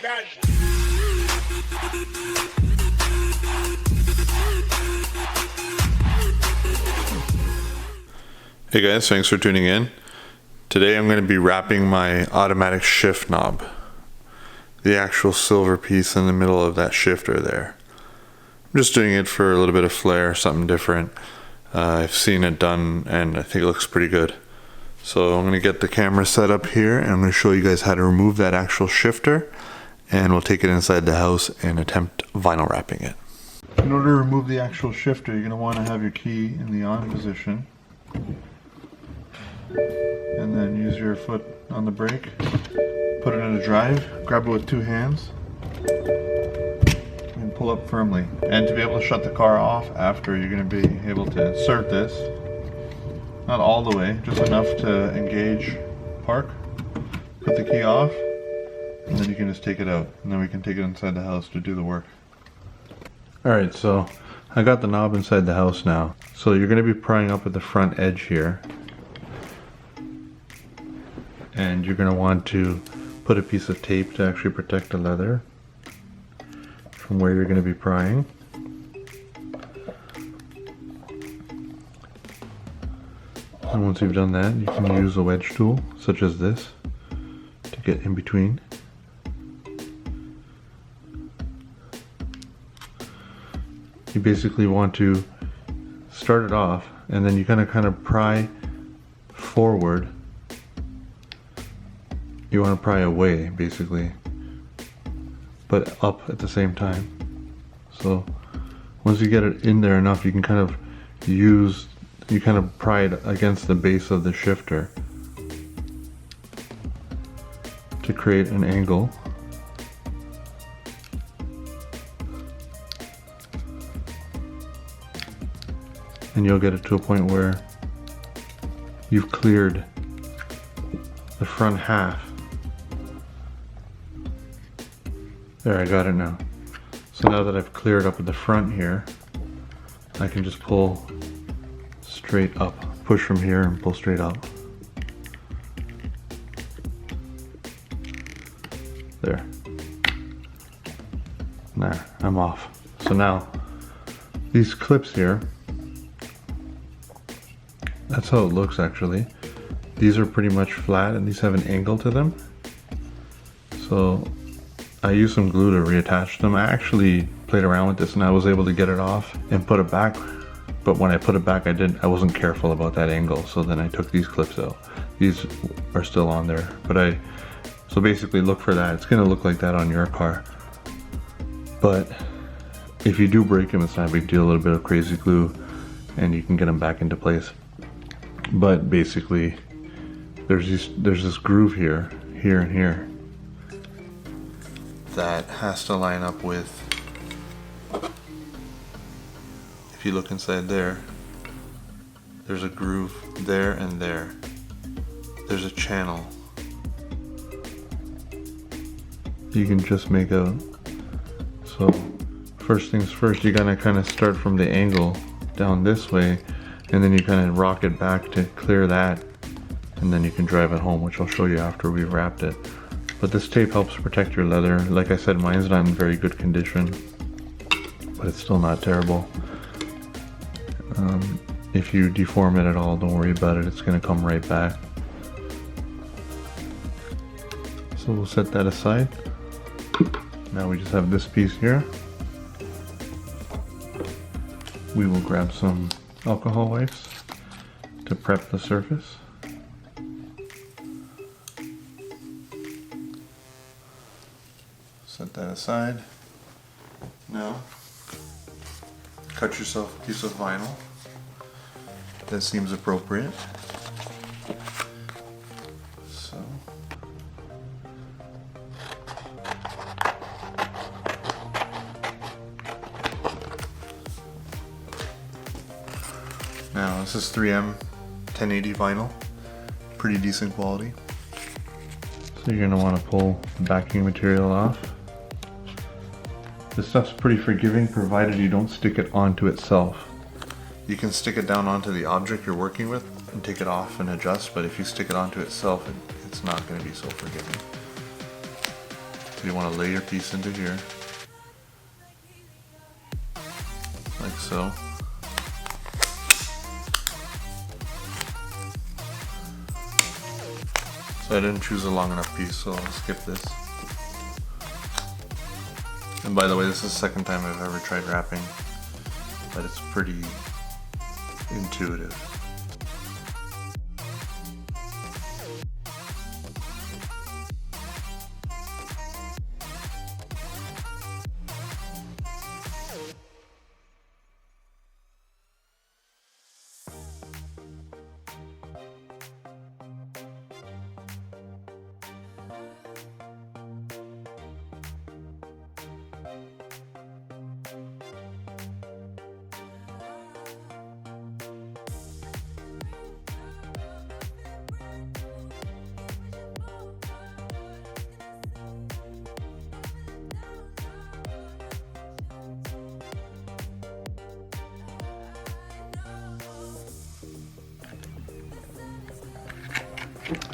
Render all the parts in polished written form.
Done. Hey guys, thanks for tuning in. Today I'm going to be wrapping my automatic shift knob. The actual silver piece in the middle of that shifter there. I'm just doing it for a little bit of flair, something different. I've seen it done and I think it looks pretty good. So I'm going to get the camera set up here and I'm going to show you guys how to remove that actual shifter, and we'll take it inside the house and attempt vinyl wrapping it. In order to remove the actual shifter, you're going to want to have your key in the on position. And then use your foot on the brake, put it in a drive, grab it with two hands, and pull up firmly. And to be able to shut the car off after, you're going to be able to insert this, not all the way, just enough to engage park, put the key off, and then you can just take it out, and then we can take it inside the house to do the work. Alright, so I got the knob inside the house now. So you're going to be prying up at the front edge here. And you're going to want to put a piece of tape to actually protect the leather from where you're going to be prying. And once you've done that, you can use a wedge tool such as this to get in between. You basically want to start it off and then you kind of pry forward. You want to pry away, basically, but up at the same time. So once you get it in there enough, you can kind of pry it against the base of the shifter to create an angle. And you'll get it to a point where you've cleared the front half. There, I got it now. So now that I've cleared up at the front here, I can just pull straight up. Push from here and pull straight up. There. There, I'm off. So now, these clips here, that's how it looks actually. These are pretty much flat and these have an angle to them. So I used some glue to reattach them. I actually played around with this and I was able to get it off and put it back. But when I put it back, I wasn't careful about that angle. So then I took these clips out. These are still on there. So basically look for that. It's gonna look like that on your car. But if you do break them, it's not a big deal. A little bit of crazy glue and you can get them back into place. But basically, there's this groove here, and here, that has to line up with, if you look inside there, there's a groove there and there. There's a channel. You can just make out. So first things first, you're gonna kind of start from the angle down this way, and then you kind of rock it back to clear that, and then you can drive it home, which I'll show you after we've wrapped it. But this tape helps protect your leather. Like I said, mine's not in very good condition, but it's still not terrible. If you deform it at all, don't worry about it, it's gonna come right back. So we'll set that aside. Now we just have this piece here. We will grab some alcohol wipes to prep the surface. Set that aside. Now, cut yourself a piece of vinyl that seems appropriate. So, now this is 3M 1080 vinyl, pretty decent quality. So you're going to want to pull the backing material off. This stuff's pretty forgiving provided you don't stick it onto itself. You can stick it down onto the object you're working with and take it off and adjust, but if you stick it onto itself, it's not going to be so forgiving. You want to lay your piece into here, like so. So I didn't choose a long enough piece, so I'll skip this. And by the way, this is the second time I've ever tried wrapping, but it's pretty intuitive.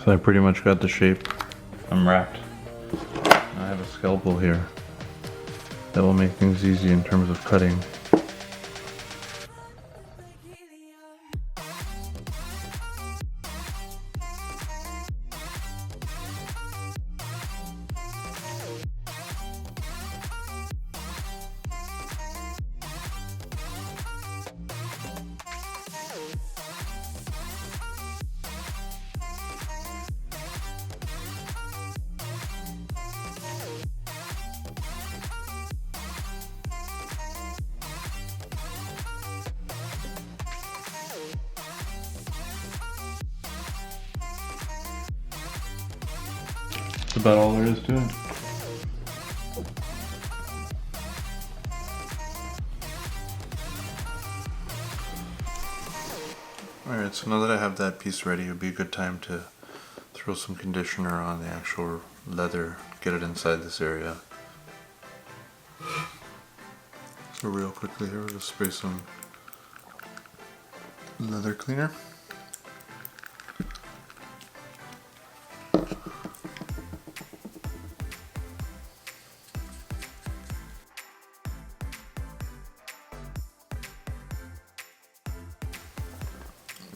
So I pretty much got the shape. I'm wrapped. I have a scalpel here that will make things easy in terms of cutting. That's about all there is to it. Alright, so now that I have that piece ready, it would be a good time to throw some conditioner on the actual leather, get it inside this area. So real quickly here, we'll just spray some leather cleaner.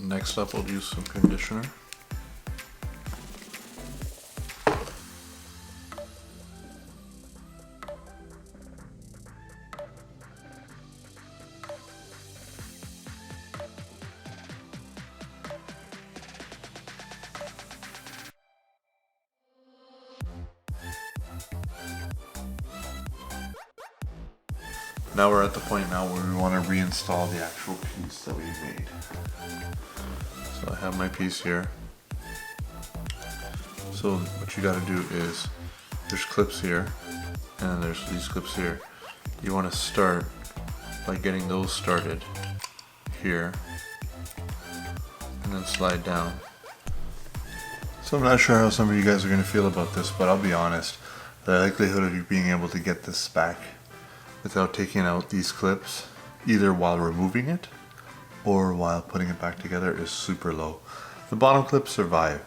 Next up, we'll use some conditioner. Now we're at the point now where we want to reinstall the actual piece that we made. So I have my piece here. So what you got to do is, there's clips here, and there's these clips here. You want to start by getting those started here, and then slide down. So I'm not sure how some of you guys are going to feel about this, but I'll be honest, the likelihood of you being able to get this back without taking out these clips, either while removing it or while putting it back together, is super low. The bottom clips survive.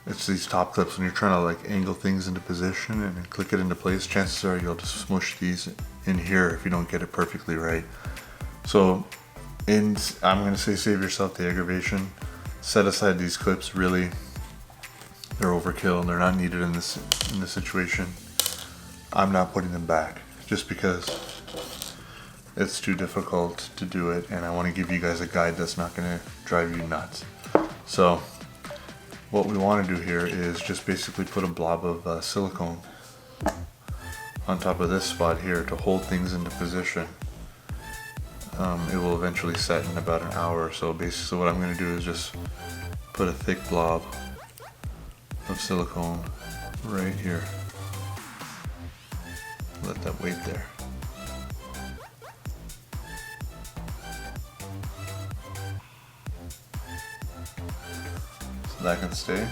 It's these top clips, when you're trying to like angle things into position and then click it into place, chances are you'll just smush these in here if you don't get it perfectly right. So I'm going to say save yourself the aggravation. Set aside these clips. Really, they're overkill and they're not needed in this situation. I'm not putting them back just because it's too difficult to do it, and I want to give you guys a guide that's not going to drive you nuts. So what we want to do here is just basically put a blob of silicone on top of this spot here to hold things into position. It will eventually set in about an hour or so. Basically what I'm going to do is just put a thick blob of silicone right here. Let that wait there. So that can stay.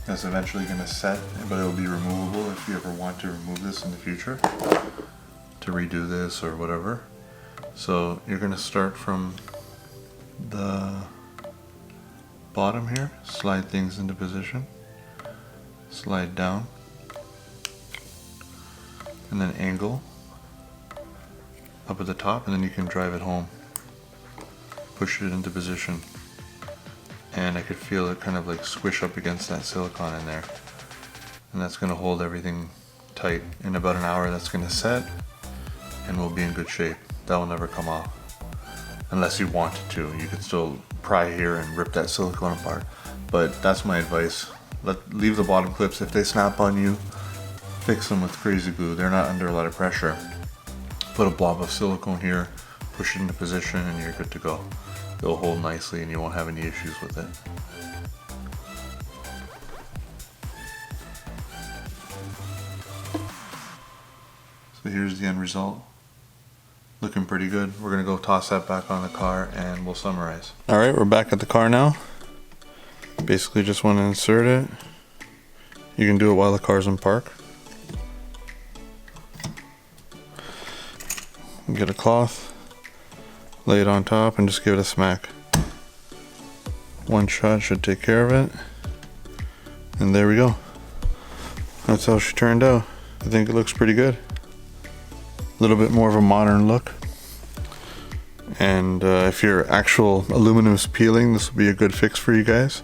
It's eventually going to set, but it will be removable if you ever want to remove this in the future, to redo this or whatever. So you're going to start from the bottom here, slide things into position, slide down, and then angle up at the top, and then you can drive it home. Push it into position. And I could feel it kind of like squish up against that silicone in there. And that's going to hold everything tight. In about an hour that's going to set, and we'll be in good shape. That will never come off. Unless you wanted to. You could still pry here and rip that silicone apart. But that's my advice. Leave the bottom clips. If they snap on you, fix them with crazy glue. They're not under a lot of pressure. Put a blob of silicone here, push it into position, and you're good to go. It'll hold nicely and you won't have any issues with it. So here's the end result. Looking pretty good. We're gonna go toss that back on the car and we'll summarize. All right, we're back at the car now. Basically just want to insert it. You can do it while the car's in park. Get a cloth, lay it on top, and just give it a smack. One shot should take care of it. And there we go. That's how she turned out. I think it looks pretty good. A little bit more of a modern look. And if your actual aluminum is peeling, this will be a good fix for you guys.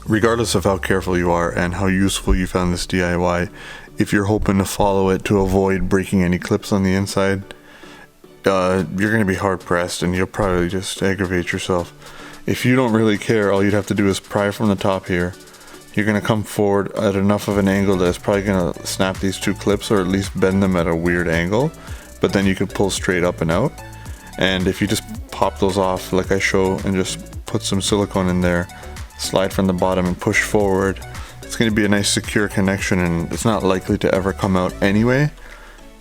Regardless of how careful you are and how useful you found this DIY, if you're hoping to follow it to avoid breaking any clips on the inside, you're going to be hard pressed and you'll probably just aggravate yourself. If you don't really care, all you'd have to do is pry from the top here. You're going to come forward at enough of an angle that it's probably going to snap these two clips, or at least bend them at a weird angle, but then you could pull straight up and out. And if you just pop those off like I show and just put some silicone in there, slide from the bottom and push forward, it's going to be a nice secure connection, and it's not likely to ever come out anyway.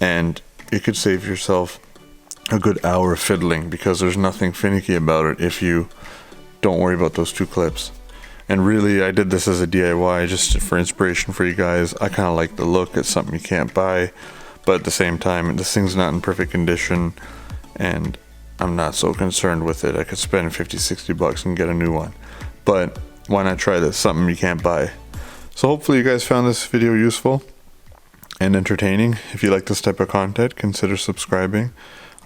And you could save yourself a good hour of fiddling, because there's nothing finicky about it if you don't worry about those two clips. And really, I did this as a DIY just for inspiration for you guys. I kind of like the look. It's something you can't buy, but at the same time, this thing's not in perfect condition and I'm not so concerned with it. I could spend 50-60 bucks and get a new one, but why not try this? Something you can't buy. So hopefully you guys found this video useful and entertaining. If you like this type of content, consider subscribing.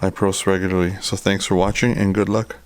I post regularly. So thanks for watching and good luck.